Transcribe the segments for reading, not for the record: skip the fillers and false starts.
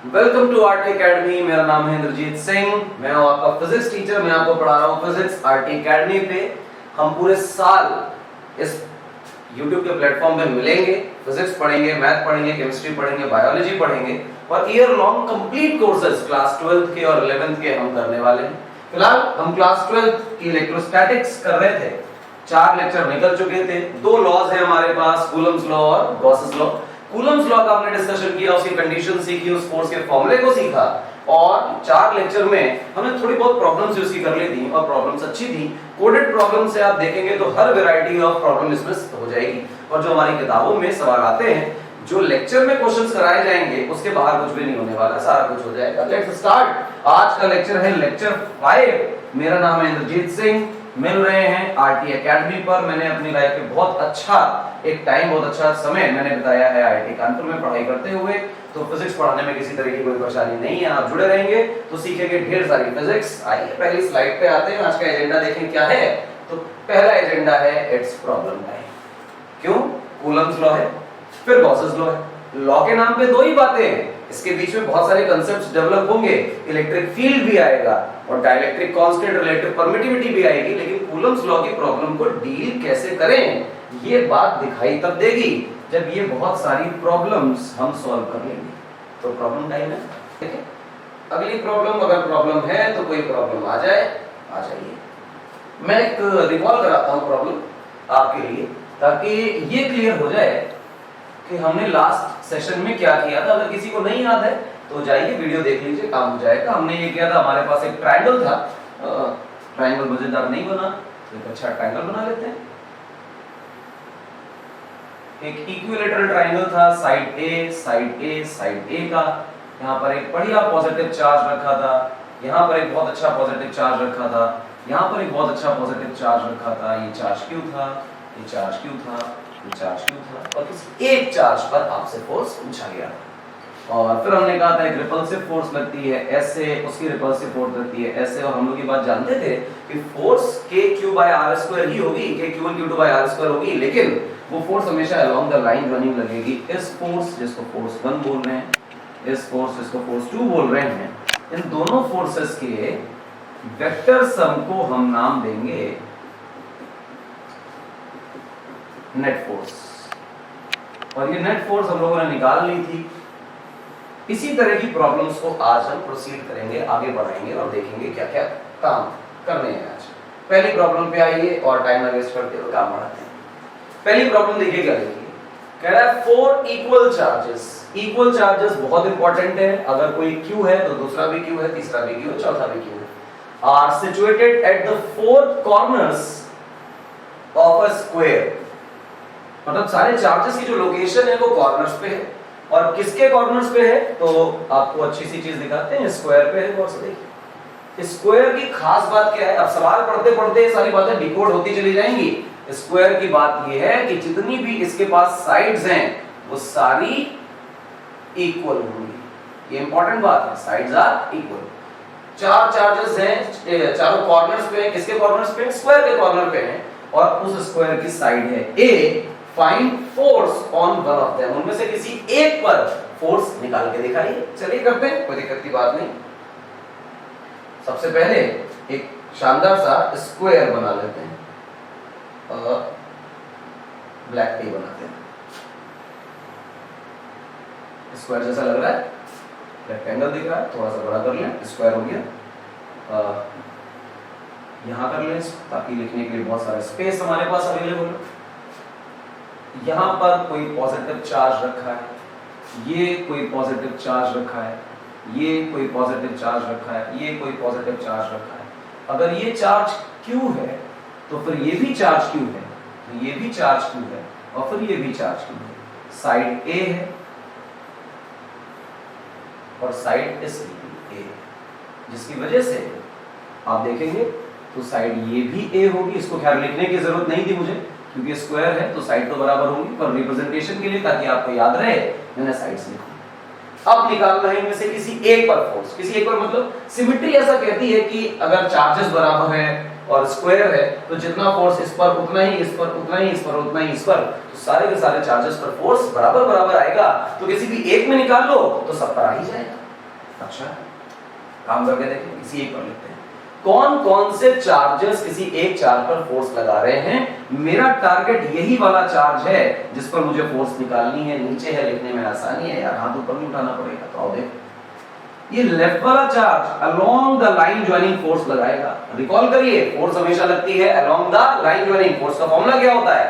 Welcome to RT academy. मेरा नाम है इंद्रजीत सिंह। मैं हूं आपका फिजिक्स टीचर। मैं आपको पढ़ा रहा हूं फिजिक्स आरटी एकेडमी पे। हम पूरे साल इस YouTube के प्लेटफॉर्म पे मिलेंगे, फिजिक्स पढ़ेंगे, मैथ पढ़ेंगे, केमिस्ट्री पढ़ेंगे, बायोलॉजी पढ़ेंगे और year long complete courses class 12th के और 11th के हम करने वाले हैं। फिलहाल हम क्लास 12th की इलेक्ट्रोस्टैटिक्स कर रहे थे। 4 लेक्चर निकल चुके थे। 2 लॉज है हमारे पास, कूलम्स लॉ और गॉसेस लॉ। कूलम्स लॉ का हमने डिस्कशन किया, उसकी कंडीशन सीखी, उस फोर्स के फॉर्मूले को सीखा और 4 लेक्चर में हमने थोड़ी बहुत प्रॉब्लम्स यूज कर ली थी और प्रॉब्लम्स अच्छी थी। कोडेड प्रॉब्लम से आप देखेंगे तो हर वैरायटी ऑफ प्रॉब्लम इसमें हो जाएगी और जो हमारी किताबों में सवाल आते हैं, जो लेक्चर में क्वेश्चंस कराए जाएंगे उसके बाहर कुछ भी नहीं होने वाला, सारा कुछ हो जाएगा। Let's start. आज का लेक्चर है लेक्चर 5। मेरा नाम है इंद्रजीत सिंह। मिल रहे हैं आरटी एकेडमी पर। मैंने अपनी लाइफ में बहुत अच्छा एक टाइम, बहुत अच्छा समय मैंने बिताया है आईआईटी कानपुर में पढ़ाई करते हुए। तो फिजिक्स पढ़ाने में किसी तरह की कोई परेशानी नहीं है। आप जुड़े रहेंगे तो सीखेंगे ढेर सारी फिजिक्स। आइए पहली स्लाइड पे आते हैं। आज का एजेंडा देखें क्या है। तो पहला एजेंडा है इट्स प्रॉब्लम टाइम। क्यों? कूलम्स लॉ है, फिर गॉसेस लॉ है। लॉ के नाम पे 2 ही बातें हैं, इसके बीच में बहुत सारे कांसेप्ट्स डेवलप होंगे। इलेक्ट्रिक फील्ड भी आएगा और डाइलेक्ट्रिक कांस्टेंट, रिलेटिव परमिटिविटी भी आएगी। लेकिन कूलम्स लॉ की प्रॉब्लम को डील कैसे करें, ये बात दिखाई तब देगी जब ये बहुत सारी प्रॉब्लम्स हम सॉल्व कर लेंगे। तो प्रॉब्लम टाइम है। ठीक है, अगली प्रॉब्लम, अगर प्रॉब्लम है तो कोई प्रॉब्लम आ जाइए। मैं एक रिकॉल कराता हूं प्रॉब्लम आपके लिए, ताकि ये क्लियर हो जाए कि हमने लास्ट सेशन में क्या किया था। अगर किसी को नहीं याद है तो जाइए वीडियो देख लीजिए, काम हो जाएगा। हमने ये किया था, हमारे पास एक ट्रायंगल था। ट्रायंगल मजेदार नहीं बना तो एक अच्छा ट्रायंगल बना लेते हैं। एक इक्विलैटरल ट्रायंगल था, साइड ए, साइड ए, साइड ए का। यहाँ पर एक बढ़िया पॉजिटिव चार्ज रखा था, यहाँ पर एक बहुत अच्छा पॉजिटिव चार्ज रखा था, यहाँ पर एक बहुत अच्छा पॉजिटिव चार्ज रखा था। ये चार्ज क्यों था, ये चार्ज क्यों था, ये चार्ज क्यों था, और किसी एक चार्ज पर आपसे फोर्स पूछा गया। और फिर हमने कहा था एक रिपल्सिव फोर्स लगती है ऐसे, उसकी रिपल्सिव फोर्स लगती है ऐसे। और हम लोग ये बात जानते थे कि फोर्स kq/r² ही होगी, kq1 q2/r² होगी। लेकिन वो फोर्स हमेशा अलोंग द लाइन रनिंग लगेगी। इस फोर्स जिसको फोर्स 1 बोल रहे हैं, इस फोर्स जिसको फोर्स 2 बोल रहे हैं, इन दोनों फोर्सेस के वेक्टर सम को हम नाम देंगे नेट फोर्स। और ये नेट फोर्स हम लोगों ने निकाल ली थी। इसी तरह की प्रॉब्लम्स को आज हम प्रोसीड करेंगे, आगे बढ़ाएंगे और देखेंगे क्या क्या काम करने हैं आज। पहली प्रॉब्लम पे आइए और टाइम वेस्ट करते हुए काम बढ़ाते हैं। पहली प्रॉब्लम देखिए क्या लिखी है। कह रहा है 4 इक्वल चार्जेस। इक्वल चार्जेस बहुत इंपॉर्टेंट है। अगर कोई Q है तो दूसरा भी Q है, तीसरा भी Q है, चौथा भी Q है। Are situated at the 4 corners of a square. मतलब सारे चार्जेस की जो लोकेशन है वो कॉर्नर्स पे है। और किसके कॉर्नर्स पे है तो आपको अच्छी सी चीज दिखाते हैं, स्क्वायर पे है। गौर से देखिए स्क्वायर की खास बात क्या है। अब सवाल पढ़ते पढ़ते सारी बातें डिकोड होती चली जाएंगी। स्क्वायर की बात ये है कि जितनी भी इसके पास साइड्स हैं वो सारी इक्वल होंगी। ये इंपॉर्टेंट बात है, साइड्स आर इक्वल। 4 चार्जेस हैं, चारों कॉर्नर्स पे हैं। किसके कॉर्नर्स पे? स्क्वायर के कॉर्नर पे हैं और उस स्क्वायर की साइड है A. Find force on one of them. उनमें से किसी एक पर फोर्स निकाल के दिखाइए। चलिए करते हैं, कोई दिक्कत की बात नहीं। सबसे पहले एक शानदार सा स्क्वायर बना लेते हैं और ब्लैक टी बनाते हैं। स्क्वायर जैसा लग रहा है, रेक्टेंगल दिख रहा है, थोड़ा सा बड़ा कर लें, स्क्वायर हो गया। यहां कर लें ताकि लिखने के लिए बहुत सारा स्पेस हमारे पास अवेलेबल हो। यहां पर कोई पॉजिटिव चार्ज रखा है, ये कोई पॉजिटिव चार्ज रखा है, ये कोई पॉजिटिव चार्ज रखा है, ये कोई पॉजिटिव चार्ज रखा है। अगर ये चार्ज Q है तो फिर ये भी चार्ज Q है, तो ये भी चार्ज Q है और फिर ये भी चार्ज Q है। साइड A है और साइड इस A है, जिसकी वजह से आप देखेंगे तो साइड ये भी A होगी। इसको खैर लिखने की जरूरत नहीं थी मुझे, क्योंकि स्क्वायर है तो साइड तो बराबर होंगी, पर रिप्रेजेंटेशन के लिए ताकि आपको याद रहे मैंने साइड्स लिखी। अब निकालना है इनमें से किसी एक पर फोर्स। किसी एक पर मतलब सिमेट्री ऐसा कहती है कि अगर चार्जेस बराबर है और स्क्वायर है तो जितना फोर्स इस पर उतना ही इस पर, उतना ही इस पर, उतना ही इस पर, तो सारे के सारे चार्जेस पर फोर्स बराबर बराबर आएगा। तो किसी भी एक में निकाल लो तो सब पर आ ही जाएगा। अच्छा, काम करके देखें, किसी एक पर लिखते हैं। कौन कौन से चार्जेस किसी एक चार्ज पर फोर्स लगा रहे हैं? मेरा टारगेट यही वाला चार्ज है जिस पर मुझे फोर्स निकालनी है। नीचे है, लिखने में आसानी है यार, हाथ ऊपर नहीं उठाना पड़ेगा। तो आओ देखो, ये लेफ्ट वाला charge along the line joining force लगाएगा। रिकॉल करिए, फोर्स हमेशा लगती है along the line joining. Force का फॉर्मूला क्या होता है?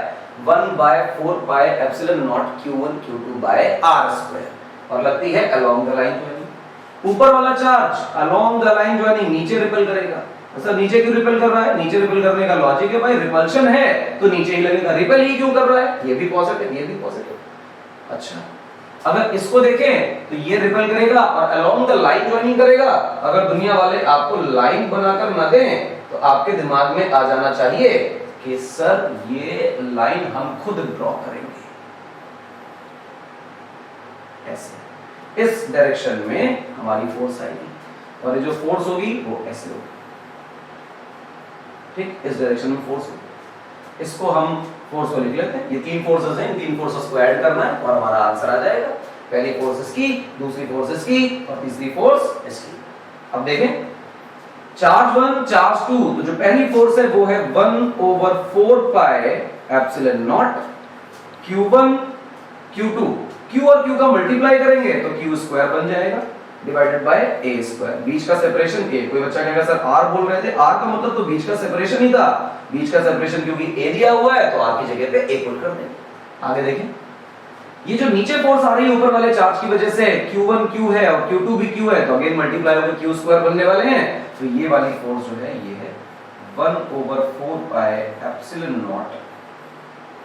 1/4 pi epsilon not q1 q2 bye r², और लगती है अलोंग द लाइन ज्वाइनिंग। ऊपर वाला charge along the line joining नीचे रिपेल करेगा। सर नीचे क्यों रिपेल कर रहा है? नीचे रिपेल करने का लॉजिक है भाई, रिपल्शन है तो नीचे ही लगेगा। रिपेल ही क्यों कर रहा है? ये भी पॉजिटिव, ये भी पॉजिटिव। अच्छा, अगर इसको देखें तो ये रिपेल करेगा और अलोंग द लाइन ज्वाइनिंग करेगा। अगर दुनिया वाले आपको लाइन बनाकर ना दें तो आपके दिमाग में आ जाना चाहिए कि सर ये लाइन हम खुद ड्रॉ करेंगे ऐसे, इस डायरेक्शन में हमारी फोर्स आएगी और ये जो फोर्स होगी वो ऐसे होगी। ठीक, इस डायरेक्शन में फोर्स होगी। इसको हम फोर्स को लिख लेते हैं। ये तीन फोर्सेस हैं, तीन फोर्सेस को ऐड करना है और हमारा आंसर आ जाएगा। पहली फोर्स इसकी, दूसरी फोर्स इसकी और तीसरी फोर्स इसकी। अब देखें, चार्ज 1 चार्ज 2, तो जो पहली फोर्स है वो है 1/4 pi epsilon not q1 q2। q और q का मल्टीप्लाई करेंगे तो q² बन जाएगा डिवाइडेड बाय a²। बीच का सेपरेशन a, कोई बच्चा कहेगा सर r बोल रहे थे, r का मतलब तो बीच का सेपरेशन ही था। बीच का सेपरेशन क्योंकि a दिया हुआ है तो r की जगह पे a पुट कर देंगे। आगे देखें, ये जो नीचे फोर्स आ रही है ऊपर वाले चार्ज की वजह से, q1 q है और q2 भी q है, तो अगेन मल्टीप्लाई होकर q² बनने वाले हैं। तो ये वाली फोर्स जो है ये है 1/4 pi epsilon naught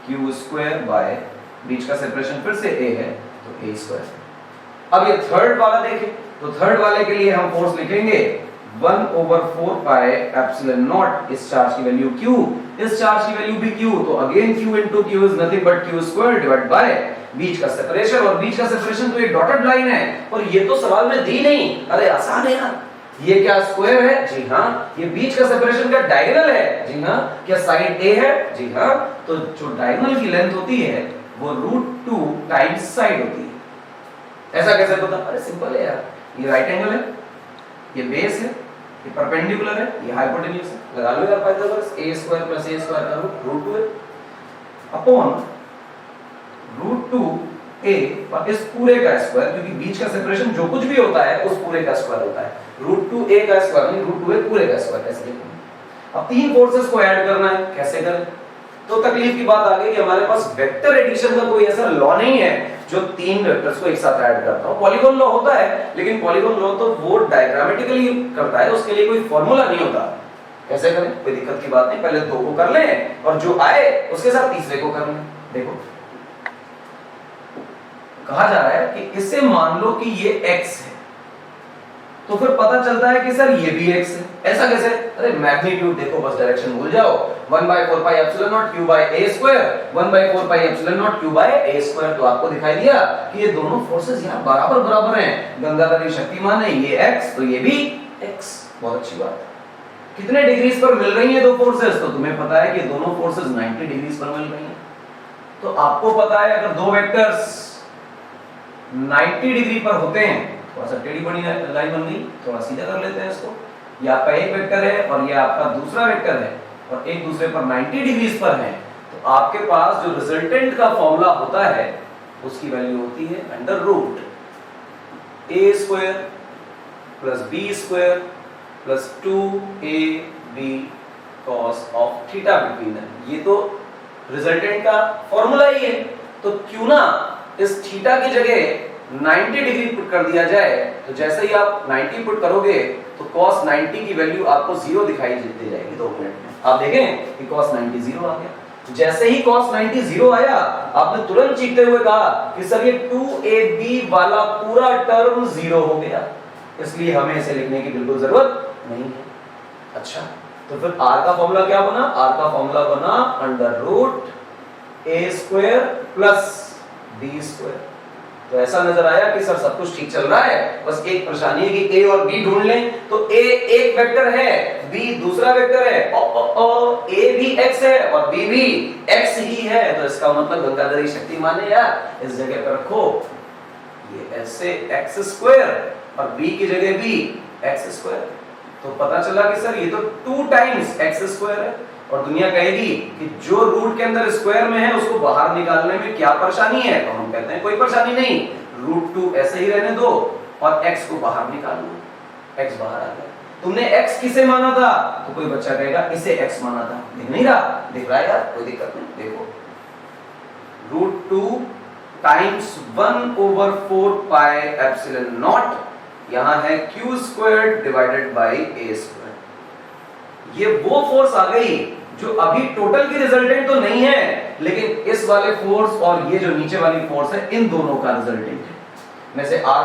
q² by, बीच का सेपरेशन फिर से a है तो a²। अब ये थर्ड वाला देखें, तो थर्ड वाले के लिए हम फोर्स लिखेंगे 1/4 पाई एप्सिलॉन नॉट, इस चार्ज की वैल्यू q, इस चार्ज की वैल्यू भी q, तो again q into q is nothing but q² divide by बीच का सेपरेशन। और बीच का सेपरेशन तो ये डॉटेड लाइन है और ये तो सवाल में दी नहीं। अरे आसान है यार, ये क्या स्क्वायर है? जी हां। ये बीच का सेपरेशन का डायगोनल है? जी हां। क्या साइड a है? जी हां। तो जो डायगोनल की लेंथ होती है वो √2 टाइम्स साइड होती है। ऐसा कैसे होता? अरे सिंपल है यार, ये राइट एंगल है, ये बेस है, ये परपेंडिकुलर है, ये हाइपोटेन्यूज है। लगा लो यार पाइथागोरस, a² + a² का √2 है अपॉन √2a और इस पूरे का स्क्वायर, क्योंकि बीच का सेपरेशन जो कुछ भी होता है उस पूरे का स्क्वायर होता है। √2a का स्क्वायर नहीं, √2a पूरे का स्क्वायर। कैसे लिखेंगे? अब तीन फोर्सेस को ऐड करना है, कैसे करें? तो तकलीफ की बात आ गई कि हमारे पास वेक्टर एडिशन का कोई ऐसा लॉ नहीं है जो तीन वेक्टर्स को एक साथ ऐड करता हो। पॉलीगॉन लॉ होता है, लेकिन पॉलीगॉन लॉ तो वो डायग्रामेटिकली करता है, उसके लिए कोई फार्मूला नहीं होता। कैसे करें? कोई दिक्कत की बात नहीं, पहले दो को कर लें और जो आए उसके साथ तीसरे को कर लें। देखो, कहा जा रहा है कि इससे मान लो कि ये x है, तो फिर पता चलता है कि सर ये भी x है। ऐसा कैसे? अरे मैग्नीट्यूड देखो, बस डायरेक्शन भूल जाओ। 1/4 pi epsilon not q by a², 1/4 pi epsilon not q by a²। तो आपको दिखाई दिया कि ये दोनों फोर्सेस यहां बराबर बराबर हैं। गंगाधरी शक्तिमान है, ये x तो ये भी x। बहुत अच्छी बात है। कितने डिग्रीज पर मिल रही हैं दो फोर्सेस? तो तुम्हें पता है कि दोनों फोर्सेस 90 डिग्रीज पर मिल रही हैं। तो आपको पता है अगर दो वेक्टर्स 90 डिग्री पर होते हैं, थोड़ा सा टेढ़ी बड़ी लाइन बन गई, थोड़ा सीधा कर लेते हैं इसको। ये आपका एक वेक्टर है और ये आपका दूसरा वेक्टर है और एक दूसरे पर 90 डिग्रीज पर हैं, तो आपके पास जो रिजल्टेंट का फॉर्मूला होता है उसकी वैल्यू होती है √a² + b² + 2ab cos of theta between them. ये तो रिजल्टेंट का फॉर्मूला ही है। तो क्यों ना इस थीटा की जगह 90 डिग्री पुट कर दिया जाए, तो जैसे ही आप 90 पुट करोगे तो cos 90 की वैल्यू आपको 0 दिखाई दे जाएगी 2 मिनट में। आप देखें कि cos 90 0 आ गया। जैसे ही cos 90 0 आया, आपने तुरंत चीखते हुए कहा कि सर ये 2ab वाला पूरा टर्म 0 हो गया, इसलिए हमें इसे लिखने की बिल्कुल जरूरत नहीं है। अच्छा, तो फिर r का फॉर्मूला क्या बना? r का फॉर्मूला बना √a² + b²। तो ऐसा नजर आया कि सर सब कुछ ठीक चल रहा है, बस एक परेशानी है कि a और b ढूंढ लें। तो a एक वेक्टर है, b दूसरा वेक्टर है, a भी x है और b भी x ही है। तो इसका मतलब गंगाधरी शक्तिमान है यार, इस जगह पर रखो ये ऐसे x² और b की जगह भी x स्क्वायर। तो पता चला कि सर ये तो 2 टाइम्स x स्क्वायर है। और दुनिया कहेगी कि जो रूट के अंदर स्क्वायर में है उसको बाहर निकालने में क्या परेशानी है, तो हम कहते हैं कोई परेशानी नहीं, √2 ऐसे ही रहने दो और x को बाहर निकाल लो, x बाहर आ गया। तुमने x किसे माना था, तो कोई बच्चा कहेगा इसे x माना था, दिख नहीं रहा, दिख रहा है यार, कोई दिक्कत नहीं, देखो √2 टाइम्स 1/4 पाई एप्सिलॉन नॉट, यहां है q square divided by a square. ये वो फोर्स आ गई जो अभी टोटल की रिजल्टेंट तो नहीं है, लेकिन इस वाले फोर्स और ये जो नीचे वाली फोर्स है इन दोनों का रिजल्टेंट है। मैं से r'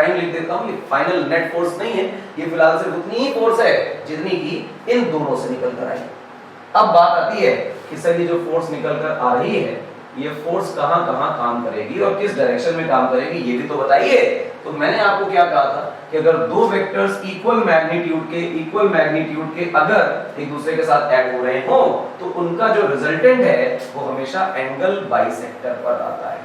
लिख देता हूं, ये फाइनल नेट फोर्स नहीं है, ये फिलहाल सिर्फ उतनी ही फोर्स है जितनी की इन दोनों से निकल कर आई। अब बात आती है कि सर ये जो फोर्स निकल कर आ रही है ये फोर्स कहां कहां काम करेगी और किस डायरेक्शन में काम करेगी ये भी तो बताइए। तो मैंने आपको क्या कहा था कि अगर दो वेक्टर्स इक्वल मैग्नीट्यूड के अगर एक दूसरे के साथ ऐड हो रहे हो तो उनका जो रिजल्टेंट है वो हमेशा एंगल बाइसेक्टर पर आता है।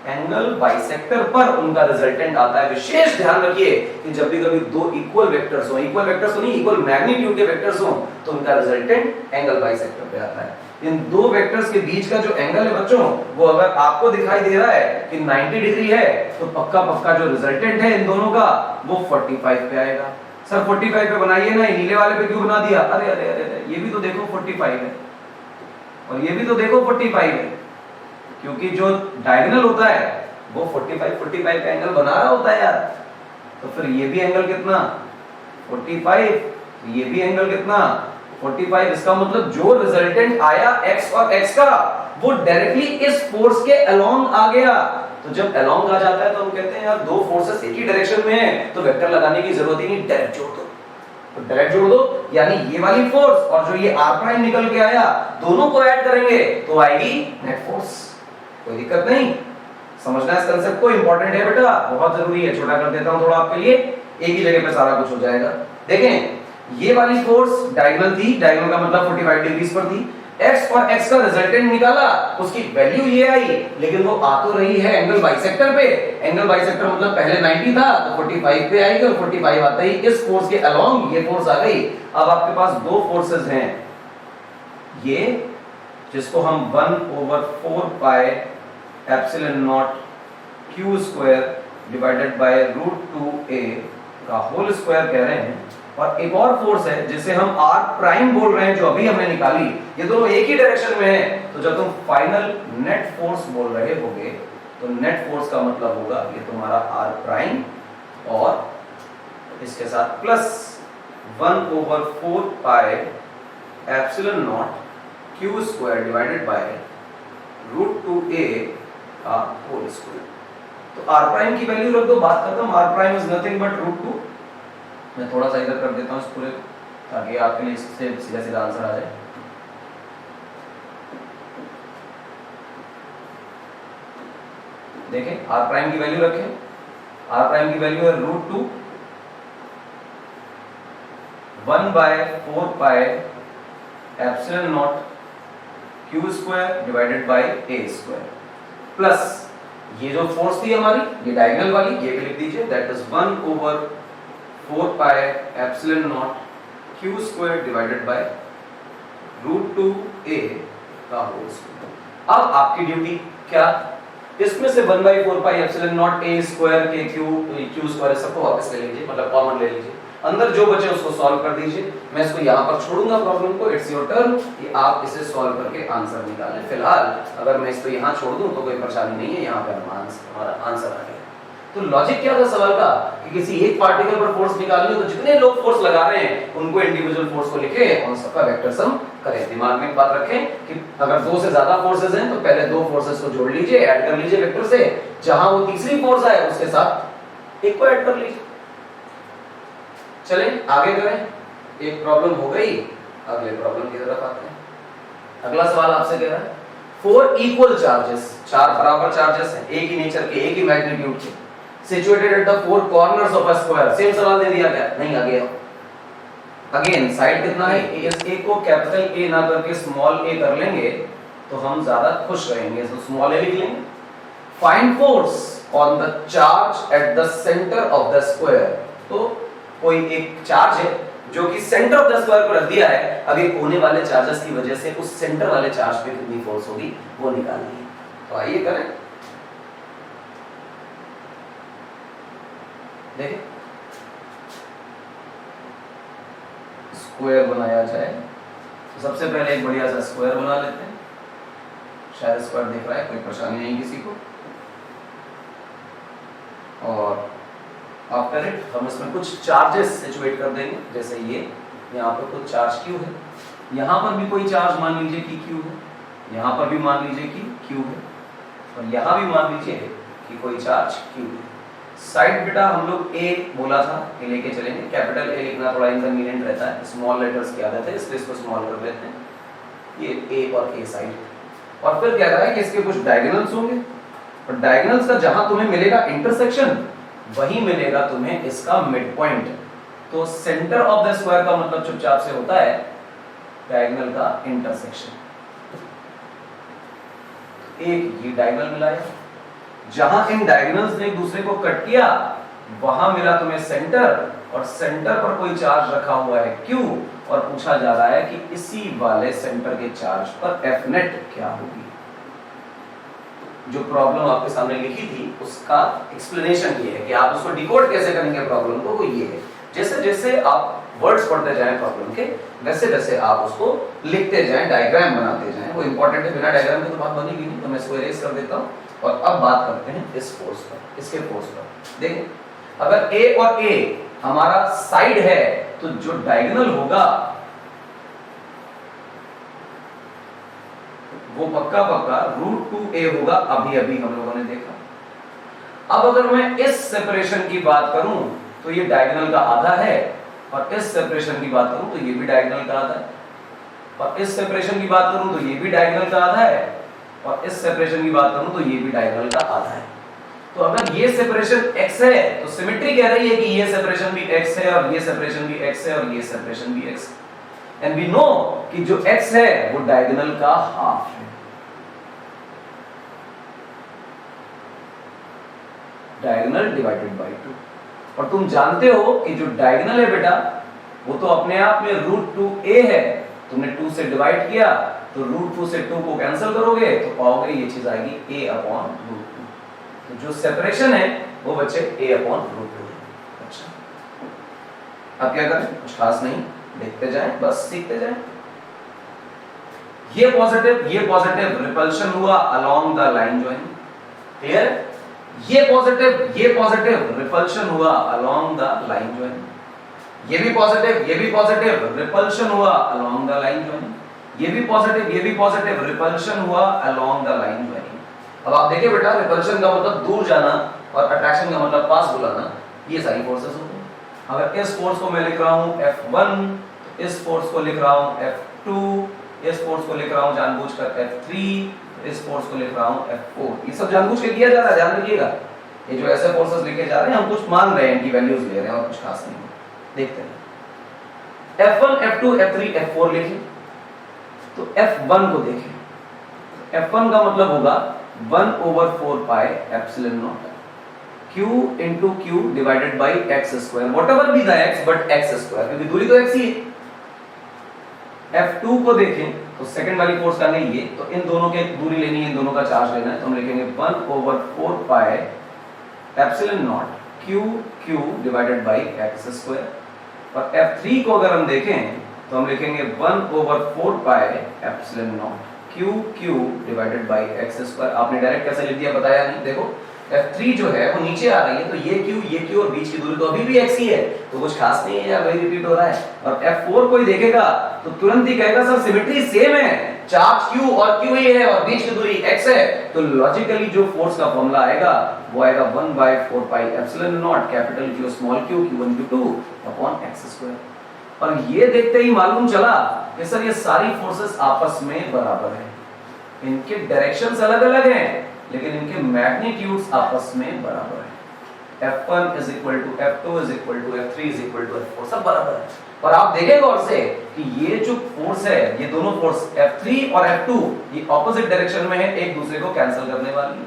एंगल बाइसेक्टर पर उनका रिजल्टेंट आता है। विशेष ध्यान रखिए कि जब भी कभी दो इक्वल वेक्टर्स नहीं, इक्वल मैग्नीट्यूड के वेक्टर्स हो तो उनका रिजल्टेंट एंगल बाइसेक्टर पे आता है। इन दो वेक्टर्स के बीच का जो एंगल है बच्चों, वो अगर आपको दिखाई दे रहा है कि 90 डिग्री है तो पक्का जो रिजल्टेंट है इन दोनों का वो 45 पे आएगा। सर 45 पे बनाइए ना, नीले वाले पे क्यों बना दिया? अरे अरे अरे ये भी तो देखो 45 है और ये भी तो देखो 45 है, क्योंकि जो डायगोनल होता है वो 45 का एंगल बना रहा होता है यार। तो फिर ये भी एंगल कितना 45, ये भी एंगल कितना 45। इसका मतलब जो रिजल्टेंट आया x और x का वो डायरेक्टली इस फोर्स के अलोंग आ गया। तो जब अलोंग आ जाता है तो हम कहते हैं यार दो फोर्सेस एक ही डायरेक्शन में है तो वेक्टर लगाने की जरूरत ही नहीं, डायरेक्ट जोड़ दो। तो डायरेक्ट जोड़ दो यानी ये वाली फोर्स और जो ये r' निकल के आया दोनों को ऐड करेंगे तो आएगी नेट फोर्स। कोई दिक्कत नहीं, समझना इस कंसेप्ट को, इंपॉर्टेंट है बेटा, बहुत जरूरी है। छोटा कर देता हूं थोड़ा आपके लिए, एक ही जगह पे सारा कुछ हो जाएगा। देखें ये वाली फोर्स डायगोनल थी, डायगोनल का मतलब 45 डिग्री पर थी। x और x का रिजल्टेंट निकाला, उसकी वैल्यू ये आई, लेकिन वो आ तो रही है एंगल बाइसेक्टर पे। एंगल बाइसेक्टर मतलब पहले 90 था तो 45 पे आएगी और 45 आता ही इस फोर्स के अलोंग ये फोर्स आ गई। अब आपके पास दो फोर्सेस हैं, ये जिसको हम 1/4 pi epsilon not q square divided by √2a का होल स्क्वायर कह रहे हैं, और एक और फोर्स है जिसे हम r' बोल रहे हैं जो अभी हमने निकाली। ये दोनों एक ही डायरेक्शन में है, तो जब तुम फाइनल नेट फोर्स बोल रहे होगे तो नेट फोर्स का मतलब होगा ये तुम्हारा r' और इसके साथ plus 1/4 pi epsilon not q square divided by √2a का होल स्क्वायर। तो r' की वैल्यू रख दो, बात खत्म। r' is nothing but √2। मैं थोड़ा सा इधर कर देता हूं इस पूरे, ताकि आपके लिए इससे सीधा सीधा आंसर आ जाए। देखें r' की वैल्यू रखें, r' की वैल्यू है √2 1/4 pi epsilon not q square divided by a square plus ये जो फोर्स थी हमारी ये डायगोनल वाली, ये भी लिख दीजिए, that is 1/4 pi epsilon not q square divided by √2a का होल स्क्वायर। अब आपकी ड्यूटी क्या, इसमें से 1/4 pi epsilon not a square के q स्क्वायर सबको वापस ले लीजिए, मतलब कॉमन ले लीजिए, अंदर जो बचे उसको सॉल्व कर दीजिए। मैं इसको यहाँ पर छोड़ूंगा प्रॉब्लम को, इट्स योर टर्न कि आप इसे सॉल्व करके आंसर निकालें। फिलहाल अगर मैं इसको यहाँ छोड़ दूं तो कोई परेशानी नहीं है, यहाँ पे हमारा आंसर आ गया। तो लॉजिक क्या था सवाल का कि किसी एक पार्टिकल पर फोर्स निकालनी हो तो जितने लोग फोर्स लगा रहे हैं उनको इंडिविजुअल फोर्स को लिखें और सबका वेक्टर सम करें। दिमाग में एक बात रखें कि अगर दो से ज्यादा फोर्सेस हैं तो पहले दो फोर्सेस को जोड़ लीजिए, ऐड कर लीजिए वेक्टर से, जहां वो तीसरी फोर्स आए उसके साथ एक को ऐड कर लीजिए। चलें आगे करें, एक प्रॉब्लम हो गई, अगले प्रॉब्लम की तरफ आते हैं। अगला सवाल आपसे कह रहा है 4 इक्वल चार्जेस, चार बराबर चार्जेस हैं, एक ही नेचर के, एक ही मैग्नीट्यूड के, situated at the 4 corners of a square. Same सवाल दे दिया क्या? नहीं, आ गया। अगेन साइड कितना है? ए को कैपिटल ए ना करके स्मॉल ए कर लेंगे तो हम ज्यादा खुश रहेंगे, तो स्मॉल ए लिख लेंगे। Find force on the charge at the centre of the square, तो कोई एक चार्ज है जो कि सेंटर ऑफ द स्क्वायर पर रख दिया है, अब ये कोने वाले चार्जेस की वजह से उस सेंटर वाले चार्ज पे कितनी फोर्स होगी वो निकालनी है। तो आइए करें, देखिए स्क्वायर बनाया जाए तो सबसे पहले एक बढ़िया सा स्क्वायर बना लेते हैं। शायद स्क्वायर दिख रहा है, कोई परेशानी नहीं किसी को। और आफ्टर इट हम इसमें कुछ चार्जेस सिचुएट कर देंगे, जैसे ये यहाँ पर कुछ चार्ज Q है, यहाँ पर भी कोई चार्ज मान लीजिए कि Q है, यहाँ पर भी मान लीजिए कि Q है, और यहाँ भी मान लीजिए कि कोई चार्ज Q है। साइड बेटा हम लोग A बोला था, ये लेके चलेंगे। कैपिटल A लिखना थोड़ा इनकन्वीनियंट रहता है, स्मॉल लेटर्स की आदत है, इसलिए इसको स्मॉल कर लेते हैं। ये A और A साइड, और फिर कह रहा है कि इसके कुछ डायगोनल्स होंगे, और डायगोनल्स का जहां तुम्हें मिलेगा इंटरसेक्शन वही मिलेगा तुम्हें इसका मिड पॉइंट। तो सेंटर ऑफ द स्क्वायर का मतलब चुपचाप से होता है डायगोनल का इंटरसेक्शन। एक ये डायगोनल मिला है, जहां इन डायगोनल्स ने एक दूसरे को कट किया वहां मिला तुम्हें सेंटर, और सेंटर पर कोई चार्ज रखा हुआ है Q, और पूछा जा रहा है कि इसी वाले सेंटर के चार्ज पर F नेट क्या होगी। जो प्रॉब्लम आपके सामने लिखी थी उसका एक्सप्लेनेशन ये है कि आप उसको डिकोड कैसे करेंगे प्रॉब्लम को, वो ये है। जैसे जैसे आप वर्ड्स पढ़ते जाएं प्रॉब्लम के, वैसे वैसे आप उसको लिखते जाएं, डायग्राम बनाते जाएं। वो इंपॉर्टेंट है, बिना डायग्राम के तो बात बनेगी नहीं, तो मैं इसको इरेज कर देता हूं। और अब बात करते हैं इस फोर्स पर, इसके फोर्स पर। देखिए अगर A और A हमारा साइड है तो जो डायगोनल होगा वो पक्का पक्का √2a होगा, अभी अभी हम लोगों ने देखा। अब अगर मैं इस सेपरेशन की बात करूं तो ये डायगोनल का आधा है, और इस सेपरेशन की बात करूं तो ये भी डायगोनल का आधा है, और इस सेपरेशन की बात करूं तो ये भी डायगोनल का आधा है, और इस सेपरेशन की बात करूं तो ये भी डायगोनल का आधा है। तो अगर ये सेपरेशन x है तो सिमेट्री कह रही है कि ये सेपरेशन भी x है, और ये सेपरेशन भी x है, और ये सेपरेशन भी x है। एंड वी नो कि जो x है वो डायगोनल का हाफ है। डायगोनल डिवाइडेड बाय 2, और तुम जानते हो कि जो डायगोनल है बेटा वो तो अपने आप में √2a है। तुमने 2 से डिवाइड किया तो √2 से 2 को कैंसिल करोगे तो पाओगे ये चीज आएगी a/√2। तो जो सेपरेशन है वो बच्चे a/√2 है। अच्छा, अब क्या करें, कुछ खास नहीं, देखते जाएं, बस सीखते जाएं। ये पॉजिटिव रिपल्शन हुआ along the line joining, clear. ये पॉजिटिव रिपल्शन हुआ अलोंग द लाइन ज्वाइनिंग। ये भी पॉजिटिव रिपल्शन हुआ अलोंग द लाइन ज्वाइनिंग। ये भी पॉजिटिव रिपल्शन हुआ अलोंग द लाइन ज्वाइनिंग। अब आप देखिए बेटा, रिपल्शन का मतलब दूर जाना और अट्रैक्शन का मतलब पास बुलाना, ये सारी फोर्सेस होती हैं। अगर इस फोर्स को मैं लिख रहा हूं F1, तो इस फोर्स को लिख रहा हूं F2, इस फोर्स को लिख रहा हूं जानबूझकर F3, इस फोर्स को लिख रहा हूं F4। ये सब जानबूझ के किया जा रहा है, ध्यान रखिएगा। ये जो ऐसे फोर्सेस लिखे जा रहे हैं हम कुछ मान रहे हैं, इनकी वैल्यूज ले रहे हैं और कुछ खास नहीं। देखते हैं F1, F2, F3, F4 लिखें। तो F1 को देखें, F1 का मतलब होगा 1/4 pi epsilon not Q into Q divided by x square, whatever be the x but x square, क्योंकि दूरी तो x ही है। F2 को देखें तो सेकंड वाली फोर्स का नहीं ये, तो इन दोनों के दूरी लेनी है, इन दोनों का चार्ज लेना है, तो हम लिखेंगे 1/4 pi epsilon not Q divided by x square। और F3 को अगर हम देखें तो हम लिखेंगे 1/4 pi epsilon not Q divided by x square। आपने डायरेक्ट कैसे लिख दिया बताया नहीं, देखो F3 जो है वो नीचे आ रही है, तो ये Q और बीच की दूरी तो अभी भी x ही है, तो कुछ खास नहीं है, या वही रिपीट हो रहा है। और F4 कोई देखेगा तो तुरंत ही कहेगा सर सिमेट्री सेम है, चार्ज Q और Q ही है और बीच की दूरी x है, तो लॉजिकली जो फोर्स का फॉर्मूला आएगा वो आएगा 1/4 pi epsilon naught capital Q small q Q1 Q2 upon x square. और ये देखते ही मालूम चला कि सर ये सारी फोर्सेस आपस में बराबर हैं, इनके डायरेक्शंस अलग-अलग हैं लेकिन इनके मैग्नीट्यूड्स आपस में बराबर हैं। F1 is equal to F2 is equal to F3 is equal to F4 सब बराबर है। पर आप देखें गौर से कि ये जो फोर्स है, ये दोनों फोर्स F3 और F2 ये ऑपोजिट डायरेक्शन में है, एक दूसरे को कैंसिल करने वाली है।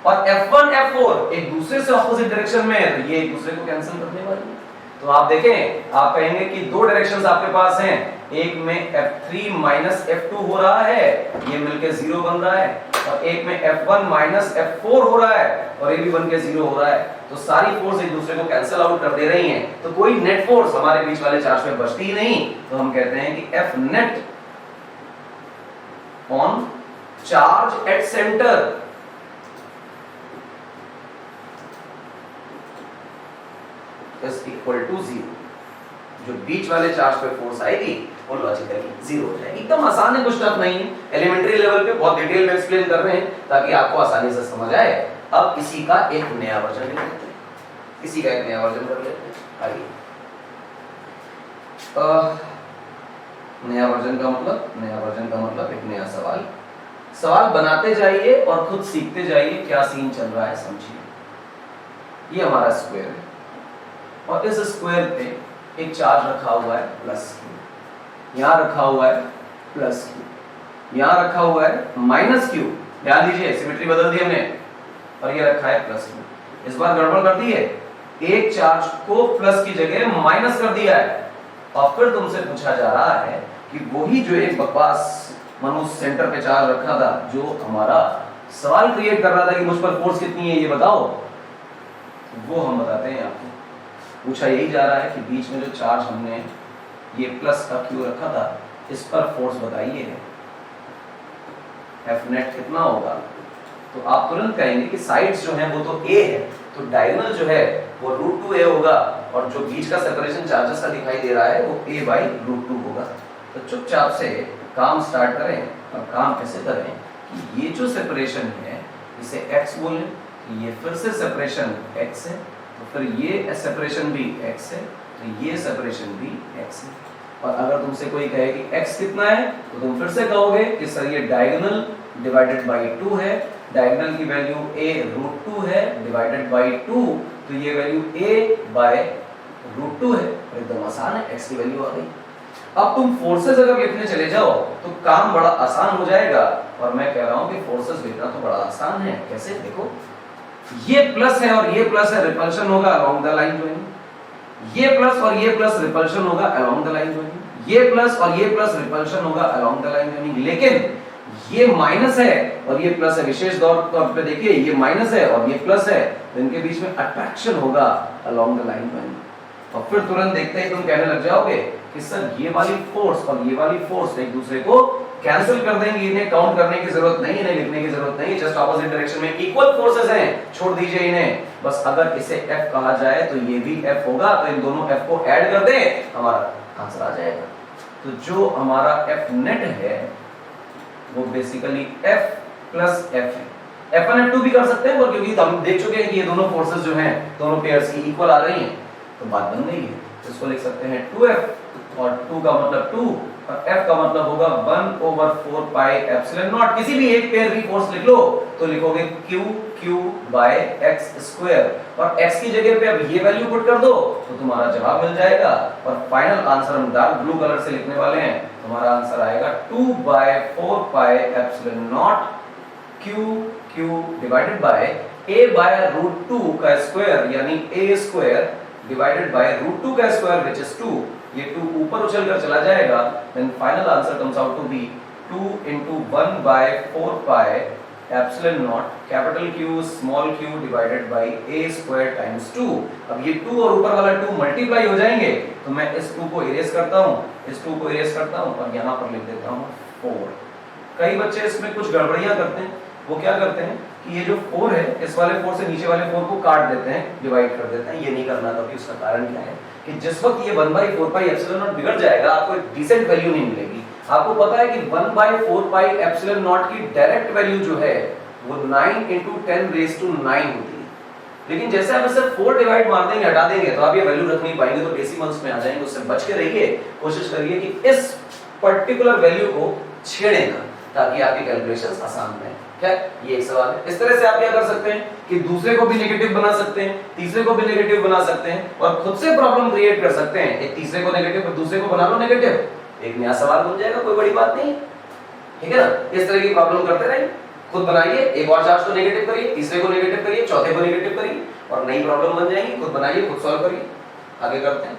और F1 F4 एक दूसरे से ऑपोजिट डायरेक्शन में है, तो ये एक दूसरे को कैंसिल करने वाली है। तो आप देखें, आप कहेंगे कि दो डायरेक्शंस आपके पास हैं, एक में F3 माइनस F2 हो रहा है, ये मिलके 0 बन रहा है, और एक में F1 माइनस F4 हो रहा है और ये भी बन के 0 हो रहा है। तो सारी फोर्स एक दूसरे को कैंसिल आउट कर दे रही हैं, तो कोई नेट फोर्स हमारे बीच वाले चार्ज में बचती ही नहीं। तो हम कहते हैं कि F net on charge at centre is equal to 0। जो बीच वाले चार्ज पे फोर्स आएगी वो लॉजिकली 0 हो जाएगी। एकदम आसान है, कुछ टफ नहीं है। एलिमेंट्री लेवल पे बहुत डिटेल में एक्सप्लेन कर रहे हैं ताकि आपको आसानी से समझ आए। अब इसी का एक नया वर्जन ले लेते हैं, इसी का एक नया वर्जन कर लेते हैं। आइए, नया वर्जन का मतलब एक नया सवाल बनाते जाइए और खुद सीखते जाइए क्या सीन चल रहा है, समझिए। ये हमारा स्क्वायर है और इस स्क्वायर पे एक चार्ज रखा हुआ है प्लस क्यू, यहाँ रखा हुआ है प्लस क्यू, यहाँ रखा हुआ है माइनस क्यू। ध्यान दीजिए, सिमेट्री बदल दी हमने, और ये रखा है प्लस क्यू। इस बार गड़बड़ कर दी है, एक चार्ज को प्लस की जगह माइनस कर दिया है, और फिर तुमसे पूछा जा रहा है कि वही जो एक बकवास मनुष्य सेंटर पे चार्ज रखा था, जो हमारा सवाल क्रिएट कर रहा था कि मुझ पर फोर्स कितनी है ये बताओ, वो हम बताते हैं आपको। पूछा यही जा रहा है कि बीच में जो चार्ज हमने ये प्लस का क्यू रखा था, इस पर फोर्स बताइए, F नेट कितना होगा। तो आप तुरंत कहेंगे कि साइड्स जो हैं वो तो A है, तो डायगोनल जो है वो √2a होगा, और जो बीच का सेपरेशन चार्जेस का दिखाई दे रहा है वो a/√2 होगा। तो चुपचाप से काम स्टार्ट करें, और काम कैसे करें कि ये जो सेपरेशन है इसे x बोलें, ये फिर से सेपरेशन x है, तो फिर ये सेपरेशन भी x है, तो ये सेपरेशन भी x है। और अगर तुमसे कोई कहे कि x कितना है, तो तुम फिर से कहोगे कि सर ये डायगोनल डिवाइडेड बाय 2 है, डायगोनल की वैल्यू a√2 है डिवाइडेड बाय 2, तो ये वैल्यू a/√2 है। एकदम आसान है, x की वैल्यू आ गई। अब तुम फोर्सेस अगर लिखने चले जाओ तो काम बड़ा आसान हो जाएगा, और मैं कह रहा हूं कि फोर्सेस लिखना तो बड़ा आसान है। कैसे, देखो, ये प्लस है और ये प्लस है, रिपल्शन होगा अलोंग द लाइन ज्वाइनिंग। ये प्लस और ये प्लस रिपल्शन होगा अलोंग द लाइन ज्वाइनिंग। ये प्लस और ये प्लस रिपल्शन होगा अलोंग द लाइन ज्वाइनिंग। लेकिन ये माइनस है और ये प्लस है, विशेष तौर पे देखिए, ये माइनस है और ये प्लस है, तो इनके बीच में अट्रैक्शन होगा अलोंग द लाइन ज्वाइनिंग। और फिर तुरंत देखते ही तुम कहने लग जाओगे कि सर ये वाली फोर्स और ये वाली फोर्स एक दूसरे को कैंसिल कर देंगे, इन्हें काउंट करने की जरूरत नहीं, इन्हें लिखने की जरूरत नहीं, जस्ट ऑपोजिट डायरेक्शन में इक्वल फोर्सेस हैं, छोड़ दीजिए इन्हें। बस अगर इसे F कहा जाए तो ये भी F होगा, तो इन दोनों F को ऐड कर दें, हमारा आंसर आ जाएगा। तो जो हमारा F नेट है वो बेसिकली F प्लस F है। F1 F2 भी कर सकते हैं, पर क्योंकि हम देख चुके हैं कि ये दोनों फोर्सेस जो हैं दोनों पेयर्स की इक्वल आ रही हैं, तो बात बन गई है। तो इसको लिख सकते हैं 2F, और 2 का मतलब 2 और F का मतलब होगा 1/4 पाई एप्सिलॉन नॉट। किसी भी एक पेयर की फोर्स लिख लो तो लिखोगे Q/x², और x की जगह पे अब ये वैल्यू पुट कर दो तो तुम्हारा जवाब मिल जाएगा। और फाइनल आंसर हम डार्क ब्लू कलर से लिखने वाले हैं, तुम्हारा आंसर आएगा 2/4 पाई epsilon not Q divided bye a/√2 का स्क्वायर, यानी a² डिवाइडेड बाय √2 का स्क्वायर विच इज 2। ये 2 ऊपर उछल कर चला जाएगा, then final answer comes out to be 2 × 1/4 pi epsilon naught capital Q small q divided by a² times 2। अब ये 2 और ऊपर वाला 2 मल्टीप्लाई हो जाएंगे, तो मैं इस 2 को इरेज करता हूँ, इस 2 को इरेज करता हूँ, और यहाँ पर लिख देता हूँ 4। कई बच्चे इसमें कुछ गड़बड़ियां करते हैं। वो क्या करते हैं कि ये जो 4 है, इस वाले 4 से नीचे वाले 4 को काट देते हैं, डिवाइड कर देते हैं। ये नहीं करना, क्योंकि उसका कारण क्या है कि जिस वक्त ये 1/4 पाई एप्सिलॉन नॉट बिगड़ जाएगा, आपको एक डिसेंट वैल्यू नहीं मिलेगी। आपको पता है कि 1/4 पाई एप्सिलॉन नॉट की डायरेक्ट वैल्यू जो है वो 9 × 10⁹ होती है। लेकिन जैसे आप इसे 4 डिवाइड मार देंगे, हटा देंगे, तो आप ये वैल्यू रख नहीं पाएंगे, तो डेसिमल्स में आ जाएंगे। उससे बच के रहिए, कोशिश करिए कि इस पर्टिकुलर वैल्यू को छेड़े ना, ताकि आपकी कैलकुलेशंस आसान रहे। क्या ये एक सवाल है। इस तरह से आप क्या कर सकते हैं कि दूसरे को भी नेगेटिव बना सकते हैं, तीसरे को भी नेगेटिव बना सकते हैं और खुद से प्रॉब्लम क्रिएट कर सकते हैं। एक तीसरे को नेगेटिव और दूसरे को बना लो नेगेटिव, एक नया सवाल बन जाएगा, कोई बड़ी बात नहीं, ठीक है ना। इस तरह की प्रॉब्लम करते रहें, खुद बनाइए, एक और चार्ज को नेगेटिव करिए, तीसरे को नेगेटिव करिए, चौथे को नेगेटिव करिए और नई प्रॉब्लम बन जाएगी। खुद बनाइए, खुद सॉल्व करिए। आगे करते हैं,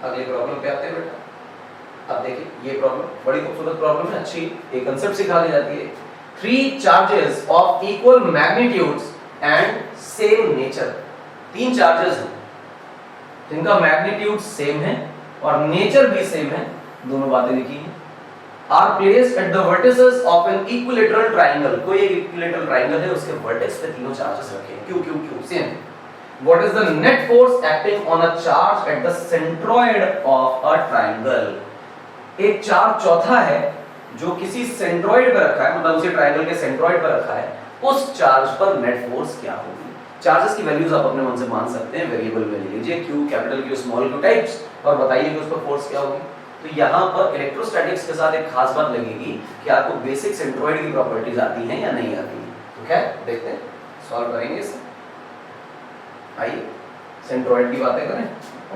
अगले प्रॉब्लम पे आते हैं बेटा। अब देखिए ये प्रॉब्लम बड़ी खूबसूरत प्रॉब्लम है, अच्छी एक कांसेप्ट सिखा दी जाती है। 3 charges of equal magnitudes and same nature. 3 charges हैं जिनका मैग्नीट्यूड सेम है और नेचर भी सेम है, दोनों बातें लिखी हैं। Are placed at the vertices of an equilateral triangle. कोई एक इक्विलेटरल ट्रायंगल है, उसके वर्टेक्स पे तीनों चार्जेस रखे हैं, Q Q Q same. What is the net force acting on a charge at the centroid of a triangle? एक charge चौथा है जो किसी सेंट्रॉइड पर रखा है, मतलब उसी ट्रायंगल के सेंट्रॉइड पर रखा है, उस चार्ज पर नेट फोर्स क्या होगी? चार्जेस की वैल्यूज आप अपने मन से मान सकते हैं, वेरिएबल में ले लीजिए Q, capital Q, small q types, और बताइए कि उस पर फोर्स क्या होगी। तो यहाँ पर इलेक्ट्रोस्टैटिक्स के साथ एक खास बात लगेगी कि आपको बेसिक सेंट्रॉइड की प्रॉपर्टीज आती हैं या नहीं आती हैं। तो क्या देखते हैं, सॉल्व करेंगे इसे। आइए सेंट्रॉइड की बातें करें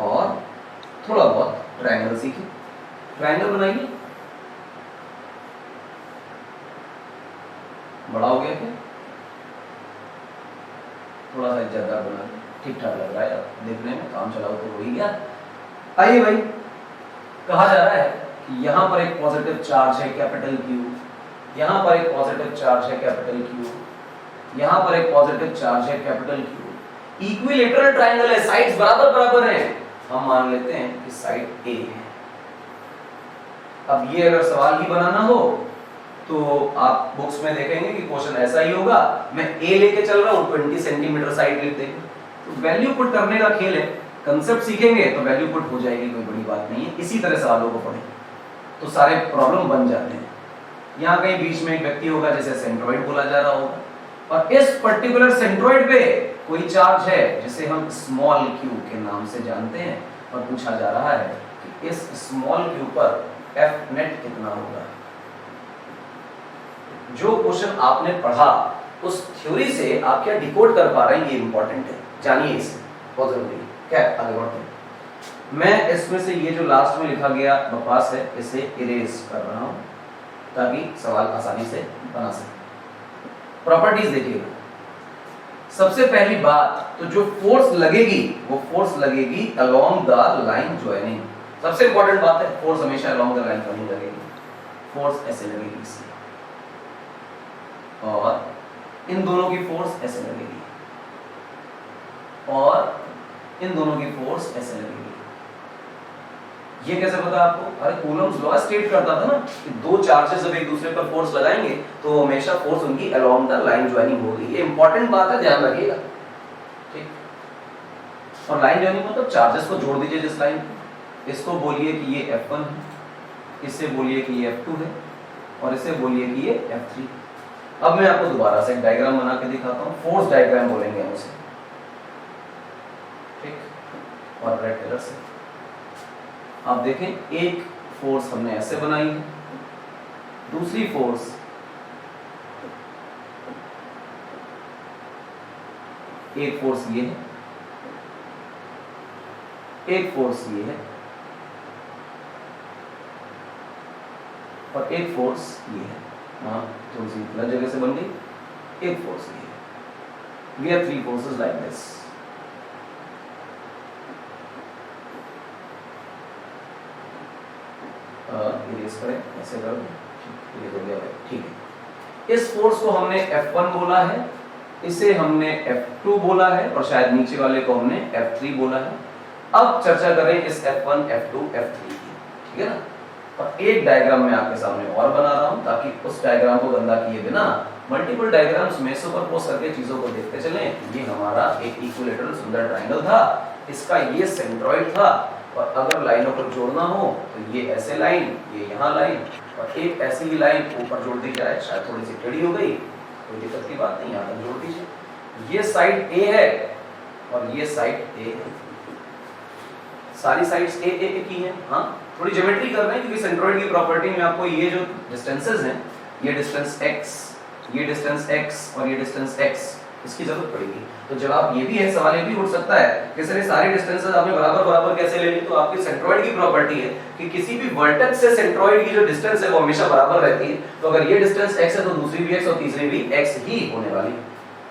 और थोड़ा बहुत ट्रायंगल सीखें। ट्रायंगल बनाइए, बड़ा हो गया क्या? थोड़ा सा ज्यादा बना, ठीक ठाक लग रहा है देखने में, काम चलाओ तो हो ही गया। आइए भाई, कहा जा रहा है कि यहाँ पर एक पॉजिटिव चार्ज है कैपिटल Q, यहाँ पर एक पॉजिटिव चार्ज है कैपिटल Q, यहाँ पर एक पॉजिटिव चार्ज है कैपिटल Q। इक्विलेटरल ट्रायंगल है, साइड्स बराबर बराबर हैं, हम मान लेते हैं कि साइड A है। अब ये अगर सवाल ही बनाना हो तो आप बुक्स में देखेंगे कि क्वेश्चन ऐसा ही होगा, मैं A लेके चल रहा हूँ, 20 सेंटीमीटर साइड लिख देंगे। तो वैल्यू पुट करने का खेल है, कंसेप्ट सीखेंगे तो वैल्यू पुट हो जाएगी, कोई बड़ी बात नहीं है। इसी तरह सवालों को पढ़ें तो सारे प्रॉब्लम बन जाते हैं। यहाँ कहीं बीच में एक व्यक्ति होगा जिसे सेंट्रॉइड बोला जा रहा होगा, और इस पर्टिकुलर सेंट्रॉइड पे कोई चार्ज है जिसे हम स्मॉल q के नाम से जानते हैं, और पूछा जा रहा है कि इस स्मॉल q पर F नेट कितना होगा। जो क्वेश्चन आपने पढ़ा उस थ्योरी से आप क्या डिकोड कर पा रहे हैं, ये इंपॉर्टेंट है, जानिए इसे, बहुत जरूरी है। क्या आगे बढ़ते हैं। मैं इसमें से ये जो लास्ट में लिखा गया बकवास है इसे इरेज कर रहा हूं ताकि सवाल आसानी से बना सके। प्रॉपर्टीज देखिएगा, सबसे पहली बात तो जो फोर्स लगेगी वो फोर्स लगेगी अलोंग द लाइन ज्वाइनिंग। सबसे इंपॉर्टेंट बात है, फोर्स हमेशा अलोंग द लाइन ज्वाइनिंग लगेगी। फोर्स ऐसे लगेगी इससे, और इन दोनों की फोर्स ऐसे लगेगी, और इन दोनों की फोर्स ऐसे लगेगी। ये कैसे पता आपको? अरे कूलम्स लॉ स्टेट करता था ना कि दो चार्जेस जब एक दूसरे पर फोर्स लगाएंगे तो हमेशा फोर्स उनकी अलोंग द लाइन ज्वाइनिंग होगी। ये इंपॉर्टेंट बात है, ध्यान रखिएगा, ठीक। और लाइन ज्वाइनिंग मतलब चार्जेस को जोड़ दीजिए जिस लाइन पे, इसको बोलिए कि ये F1 है, इससे बोलिए कि ये F2 है, और इससे बोलिए कि ये F3। अब मैं आपको दोबारा से एक डायग्राम बना के दिखाता हूँ, फोर्स डायग्राम बोलेंगे हम उसे, ठीक। और रेड कलर से आप देखें, एक फोर्स हमने ऐसे बनाई है, दूसरी फोर्स एक फोर्स ये है, एक फोर्स ये है, और एक फोर्स ये है। हाँ, थोड़ी सी गलत जगह से बन गई। एक फोर्स ये है। We have 3 forces like this। Erase करें, ऐसे कर दो, ये हो गया भाई, ठीक है। इस फोर्स को हमने F1 बोला है, इसे हमने F2 बोला है, और शायद नीचे वाले को हमने F3 बोला है। अब चर्चा करें इस F1, F2, F3 की, ठीक है ना। और एक डायग्राम मैं आपके सामने और बना रहा हूं ताकि उस डायग्राम को गंदा किए बिना मल्टीपल डायग्राम्स में सुपरपोज करके चीजों को देखते चलें। ये हमारा एक इक्विलेटरल सुंदर ट्रायंगल था, इसका ये सेंट्रॉइड था, और अगर लाइनों को जोड़ना हो तो ये ऐसे लाइन, ये यहाँ लाइन, और एक ऐसी ही लाइन ऊपर जोड़ दी जाए, शायद थोड़ी सी टेढ़ी हो गई, कोई दिक्कत की बात नहीं, यहाँ तक जोड़ दीजिए। ये साइड A है और ये साइड A है, सारी साइड्स A की हैं। हाँ, थोड़ी ज्योमेट्री कर रहे हैं क्योंकि सेंट्रॉइड की प्रॉपर्टी में आपको ये जो डिस्टेंसेस हैं ये डिस्टेंस x, ये डिस्टेंस x और ये डिस्टेंस x, इसकी जरूरत पड़ेगी। तो जवाब ये भी है, सवाल ये भी उठ सकता है कि सर ये सारे डिस्टेंसेस आपने बराबर बराबर कैसे ले ली? तो आपकी सेंट्रोइड की प्रॉपर्टी है कि किसी भी वर्टेक्स से सेंट्रोइड की जो डिस्टेंस है वो हमेशा बराबर रहती है। तो अगर ये डिस्टेंस x है तो दूसरी भी x और तीसरी भी x ही होने वाली है।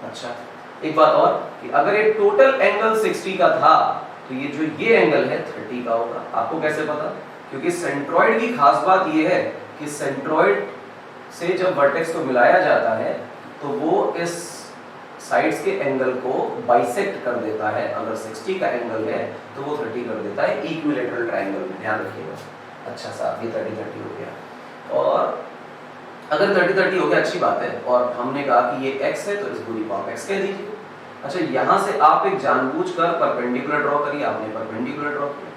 अच्छा, एक बात और कि अगर ये टोटल एंगल 60 का था तो ये जो ये एंगल है 30 का होगा। आपको कैसे पता? क्योंकि सेंट्रोइड की खास बात ये है कि सेंट्रोइड से जब वर्टेक्स को मिलाया जाता है तो वो इस साइड्स के एंगल को बाइसेक्ट कर देता है। अगर 60 का एंगल है तो वो 30 कर देता है इक्विलैटरल ट्रायंगल में, ध्यान रखिएगा। अच्छा साहब, ये 30-30 हो गया। और अगर 30-30 हो गया अच्छी बात है, और हमने कहा कि ये x है तो इस दूरी को आप x कह दीजिए। अच्छा, यहां से आप एक जानबूझकर परपेंडिकुलर ड्रॉ करिए, आपने परपेंडिकुलर ड्रॉ किया।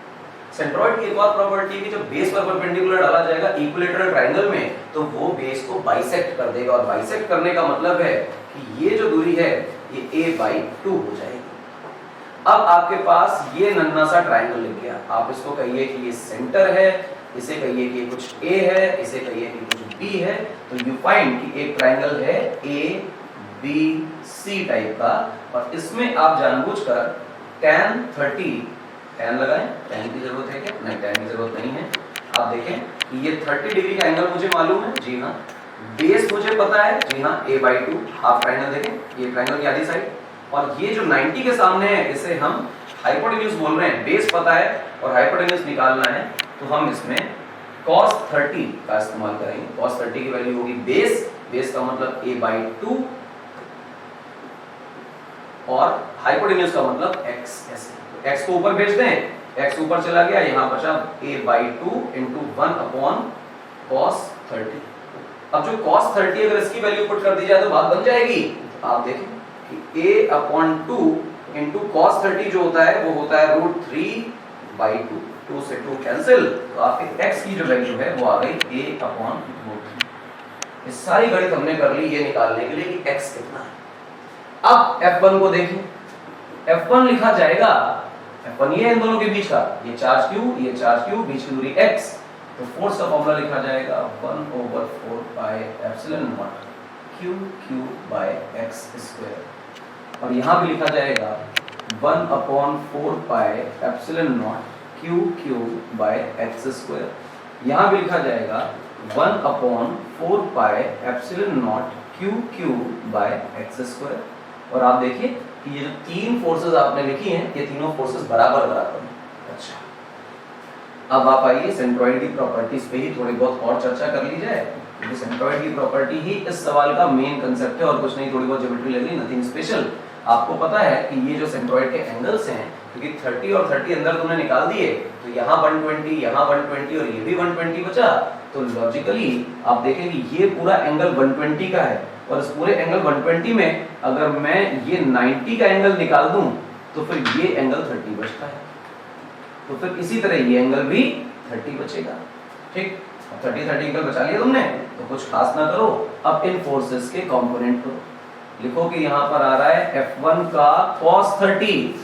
सेंट्रोइड की एक और प्रॉपर्टी है कि जब बेस पर परपेंडिकुलर डाला जाएगा इक्विलैटरल ट्रायंगल में तो वो बेस को बाइसेक्ट कर देगा, और बाइसेक्ट करने का मतलब है कि ये जो दूरी है ये a/2 हो जाएगी। अब आपके पास ये नन्हा सा ट्रायंगल लिख गया, आप इसको कहिए कि ये सेंटर है, इसे कहिए कि कुछ a है, इसे कहिए कि कुछ b है। तो यू फाइंड कि एक ट्रायंगल है a b c टाइप का, और इसमें आप जानबूझकर tan 30 tan लगाएं। tan की जरूरत है क्या? नहीं, tan की जरूरत नहीं है। आप देखें कि ये 30 डिग्री का एंगल मुझे मालूम है, जी हाँ। बेस मुझे पता है, जी हाँ, a/2 हाफ ट्रायंगल। देखें ये ट्रायंगल की आधी साइड, और ये जो 90 के सामने है इसे हम हाइपोटेन्यूज बोल रहे हैं। बेस पता है और हाइपोटेन्यूज निकालना है तो हम इसमें cos 30 का इस्तेमाल करेंगे। cos 30 की वैल्यू होगी बेस, बेस का मतलब a/2, और हाइपोटेन्यूज का मतलब x। ऐसे x को ऊपर भेज दें, x ऊपर चला गया, यहां बचा a/2 × 1/cos 30। अब जो cos 30 अगर इसकी वैल्यू पुट कर दी जाए तो बात बन जाएगी। आप देखें कि a/2 × cos 30 जो होता है वो होता है √3/2। 2 से 2 कैंसिल, तो आपके x की जो वैल्यू है वो आ गई a/√3। इस सारी गणित हमने कर ली ये निकालने के लिए कि x कितना है। अब F1 को देखें, F1 लिखा जाएगा, F1 ये इन दोनों के बीच का, ये चार्ज q, ये चार्ज q, बीच की दूरी x। तो फोर्स का फॉर्मूला लिखा जाएगा 1/4πε0 q/x², और यहां भी लिखा जाएगा 1/4πε0 q/x²। यहां भी लिखा जाएगा 1/4πε0 q/x²। और आप देखिए कि ये जो तीन फोर्सेस आपने लिखी हैं ये तीनों फोर्सेस बराबर बराबर हैं। अच्छा, अब आप आइए सेंट्रोइड की प्रॉपर्टीज पे ही थोड़ी बहुत और चर्चा कर ली जाए, क्योंकि सेंट्रोइड की प्रॉपर्टी ही इस सवाल का मेन कंसेप्ट है, और कुछ नहीं, थोड़ी बहुत ज्योमेट्री लगी, नथिंग स्पेशल। आपको पता है कि ये जो सेंट्रोइड के एंगल्स हैं, क्योंकि 30 और 30 अंदर तुमने निकाल दिए तो यहाँ 120, यहाँ 120 और ये भी 120 बचा। तो लॉजिकली आप देखें कि ये पूरा एंगल 120 का है, और इस पूरे एंगल 120 में अगर मैं ये 90 का एंगल निकाल दूं तो फिर ये एंगल 30 बचता है। तो फिर इसी तरह ये एंगल भी 30 बचेगा। ठीक, अब 30 एंगल बचा लिया तुमने, तो कुछ खास ना करो, अब इन फोर्सेस के कंपोनेंट को लिखो कि यहाँ पर आ रहा है F1 का cos 30,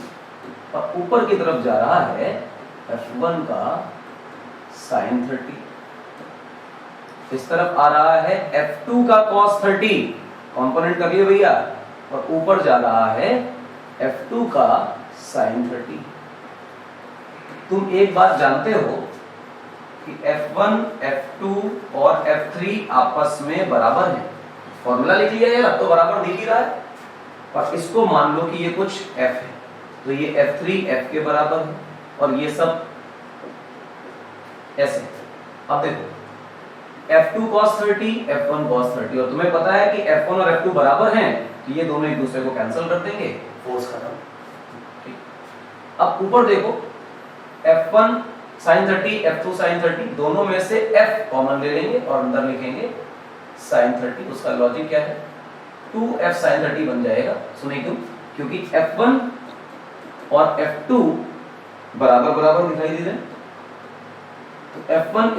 और ऊपर की तरफ जा रहा है F1 का sin 30। इस तरफ आ रहा है F2 का cos 30, कंपोनेंट कर लिए भैया, और ऊपर जा रहा है F2 का sin 30। तुम एक बात जानते हो कि F1, F2 और F3 आपस में बराबर हैं। फॉर्मूला लिख लिया यार, अब तो बराबर दिख ही रहा है। और इसको मान लो कि ये कुछ F है, तो ये F3 F के बराबर है, और ये सब ऐसे। अब देखो F2 cos 30, F1 cos 30, और तुम्हें पता है कि F1 और F2 बराबर हैं, तो ये दोनों एक दूसरे को कैंसिल कर देंगे, फोर्स खत्म। ठीक, अब ऊपर देखो F1 sin 30, F2 sin 30, दोनों में से F कॉमन ले लेंगे और अंदर लिखेंगे sin 30। उसका लॉजिक क्या है? 2F sin 30 बन जाएगा। सुनिए क्यों? क्योंकि F1 और F2 बराबर बराबर दिखाई दे रहे हैं, तो F1 =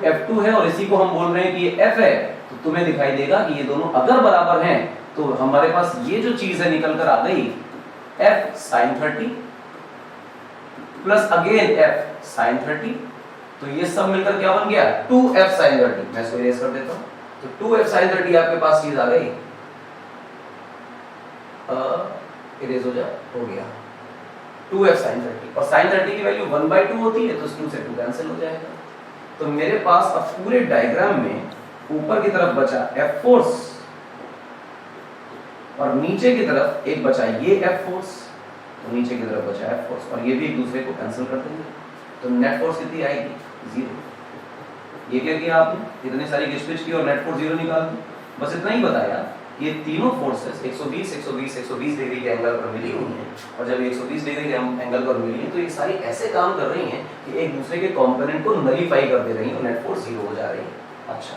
F2 है, और इसी को हम बोल रहे हैं कि ये F है। तो तुम्हें दिखाई देगा कि ये दोनों अगर बराबर हैं तो हमारे पास ये जो चीज है निकल कर आ गई F sin 30 plus again F sin 30, तो ये सब मिलकर क्या बन गया? 2F sin 30। मैं इसको इरेज कर देता हूं। तो तो 2f sin 30 आपके पास चीज आ गई, इरेज हो गया 2f sin 30, और sin 30 की वैल्यू 1/2 होती है, तो 2 से 2 कैंसिल हो जाएगा। तो मेरे पास अब पूरे डायग्राम में ऊपर की तरफ बचा F फोर्स और नीचे की तरफ एक बचा ये F फोर्स, तो नीचे की तरफ बचा F फोर्स, और ये भी एक दूसरे को कैंसिल कर देंगे, तो नेट फोर्स कितनी आएगी, 0। ये क्या किया आपने, इतनी सारी घिसपिच की और नेट फोर्स 0 निकाल दी। बस इतना ही बताया, ये तीनों फोर्सेस 120 120 120 डिग्री के एंगल पर मिली हुई हैं, और जब 120 डिग्री के एंगल पर मिली है तो ये सारी ऐसे काम कर रही हैं कि एक दूसरे के कंपोनेंट को नलीफाई कर दे रही हैं और नेट फोर्स 0 हो जा रही है। अच्छा,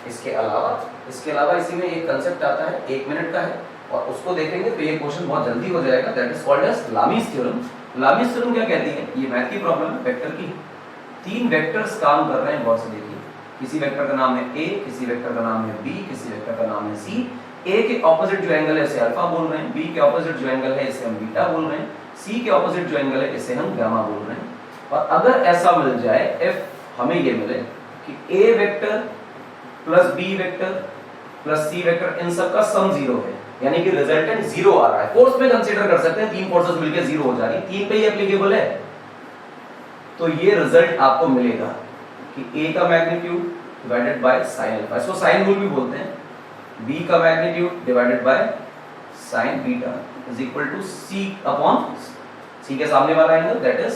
इसके अलावा इसी में एक कंसेप्ट आता है, 1 मिनट का है, और उसको देखेंगे तो ये क्वेश्चन बहुत जल्दी हो जाएगा। That is called as Lami's theorem. Lami's theorem क्या कहती है, ये मैथ की प्रॉब्लम है वेक्टर की। 3 वेक्टर्स काम कर रहे हैं, गौर से देखिए, किसी वेक्टर का नाम है a, किसी वेक्टर का नाम है b, किसी वेक्टर का नाम है c। a के ऑपोजिट जो एंगल है इसे अल्फा बोल रहे हैं, b के ऑपोजिट जो एंगल है इसे हम बीटा बोल रहे हैं, c के ऑपोजिट जो एंगल है इसे हम गामा बोल रहे हैं। और अगर ऐसा मिल जाए f, हमें ये मिले कि a vector plus b vector plus c vector इन सब का सम 0 है, यानी कि रिजल्टेंट 0 आ रहा है, फोर्स में कंसीडर कर सकते हैं, 3 फोर्सेस मिलकर 0 हो जा रही है, 3 पे ही एप्लीकेबल है, तो ये रिजल्ट आपको मिलेगा कि a का magnitude divided by sin alpha, इसको साइन रूल भी बोलते हैं, b का magnitude divided by sin beta is equal to c upon c के सामने वाला angle that is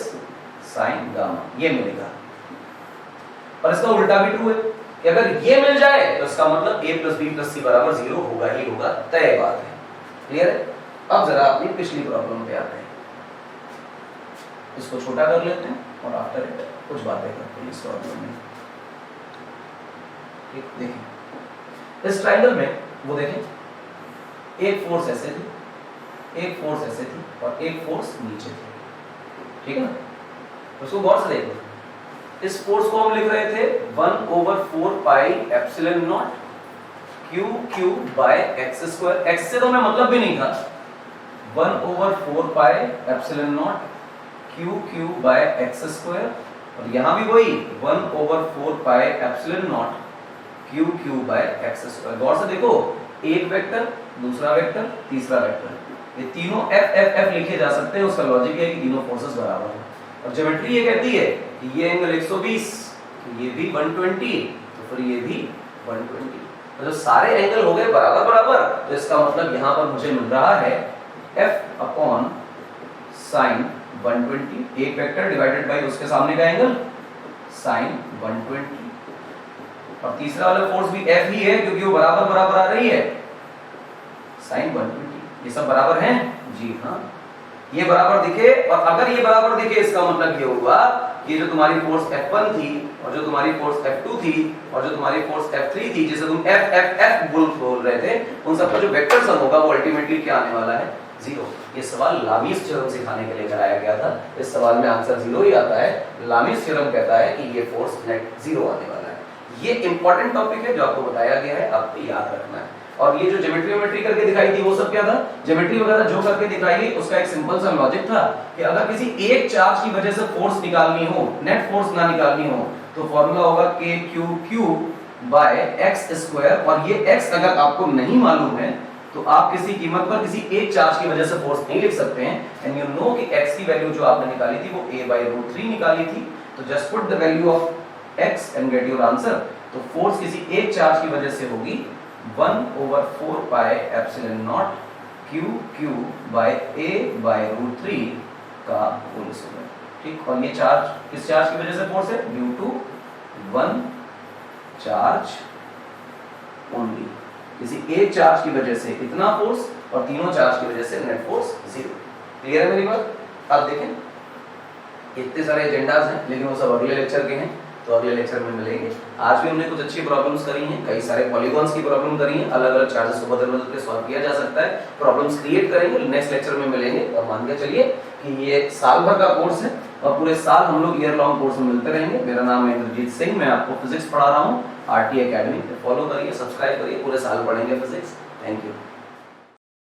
sin gamma, ये मिलेगा। और इसका उल्टा भी ट्रू है कि अगर ये मिल जाए तो इसका मतलब a plus b plus c बराबर 0 होगा ही होगा, तय बात है। क्लियर है? अब जरा अपनी पिछली प्रॉब्लम पे आते हैं, इसको छोटा कर लेते हैं और आफ्टर इट कुछ बातें करते हैं इस प्रॉब्लम में। देखें इस ट्रायंगल में, वो देखें एक फोर्स ऐसे थी, एक फोर्स ऐसे थी और एक फोर्स नीचे थी, ठीक है ना? उसको गौर से देखो, इस फोर्स को हम लिख रहे थे 1/4 pi epsilon naught q³ by x square. x से तो हमें मतलब भी नहीं था, 1/4 pi epsilon naught q³ by x square, और यहां भी वही 1/4 pi epsilon naught q³ by x square. गौर से देखो, एक वेक्टर, दूसरा वेक्टर, तीसरा वेक्टर, ये तीनों f f f लिखे जा सकते हैं। उसका लॉजिक है कि तीनों फोर्सेस बराबर हैं, और ज्योमेट्री ये कहती है कि ये एंगल 120, तो ये भी 120, तो फिर ये भी 120, तो जो सारे एंगल हो गए बराबर बराबर, तो इसका मतलब यहां पर मुझे मिल रहा है f अपॉन sin 120, एक वेक्टर डिवाइडेड बाय उसके सामने का एंगल sin 120, और तीसरा वाला फोर्स भी f ही है क्योंकि वो बराबर बराबर आ रही है, sin 120। ये सब बराबर हैं जी हाँ, ये बराबर दिखे, और अगर ये बराबर दिखे इसका मतलब ये हुआ कि जो तुम्हारी फोर्स F1 थी और जो तुम्हारी फोर्स F2 थी और जो तुम्हारी फोर्स F3 थी, जिसे तुम F F F बोल रहे थे, उन सबका जो वेक्टर सम होगा वो अल्टीमेटली क्या आने वाला है, 0। ये सवाल लामीज थ्योरम सिखाने के लिए कराया गया था, इस सवाल में आंसर 0 ही आता है। लामीज थ्योरम कहता है कि ये फोर्स नेट 0 आने वाला है। ये इंपॉर्टेंट टॉपिक है जो आपको बताया गया है, आपको याद रखना है। और ये जो ज्योमेट्री करके दिखाई थी वो सब क्या था, ज्योमेट्री वगैरह जो करके दिखाई उसका एक सिंपल सा लॉजिक था कि अगर किसी एक चार्ज की वजह से फोर्स निकालनी हो, नेट फोर्स ना निकालनी हो, तो फॉर्मूला होगा k³ बाय x स्क्वायर, और ये x अगर आपको नहीं मालूम है तो आप किसी कीमत पर किसी एक चार्ज की वजह से फोर्स नहीं लिख सकते हैं। एंड यू नो कि x की वैल्यू जो आपने निकाली थी वो a/√3 निकाली थी, तो just put the value of x and get your answer. तो फोर्स किसी एक चार्ज की वजह से होगी 1/4 pi epsilon naught q³ bye a/√3 का होल स्क्वायर, ठीक। और ये चार्ज किस चार्ज की वजह से फोर्स है, due to one charge only, किसी एक चार्ज की वजह से इतना फोर्स और तीनों चार्ज की वजह से नेट फोर्स 0। क्लियर है मेरी बात? आप देखें इतने सारे एजेंडाज हैं, लेकिन वो सब अगले लेक्चर के हैं, तो अगले लेक्चर में मिलेंगे। आज भी हमने कुछ अच्छी प्रॉब्लम्स करी हैं, कई सारे पॉलीगॉन्स की प्रॉब्लम करी हैं, अलग अलग चार्जेस को बदल बदल के सॉल्व किया जा सकता है, प्रॉब्लम्स क्रिएट करेंगे, नेक्स्ट लेक्चर में मिलेंगे। और मान के चलिए कि ये साल भर का कोर्स है और पूरे साल हम लोग ईयर लॉन्ग कोर्स में मिलते रहेंगे। मेरा नाम है इंद्रजीत सिंह, मैं आपको फिजिक्स पढ़ा रहा हूँ RT एकेडमी पे। फॉलो करिए, सब्सक्राइब करिए, पूरे साल पढ़ेंगे फिजिक्स। Thank you.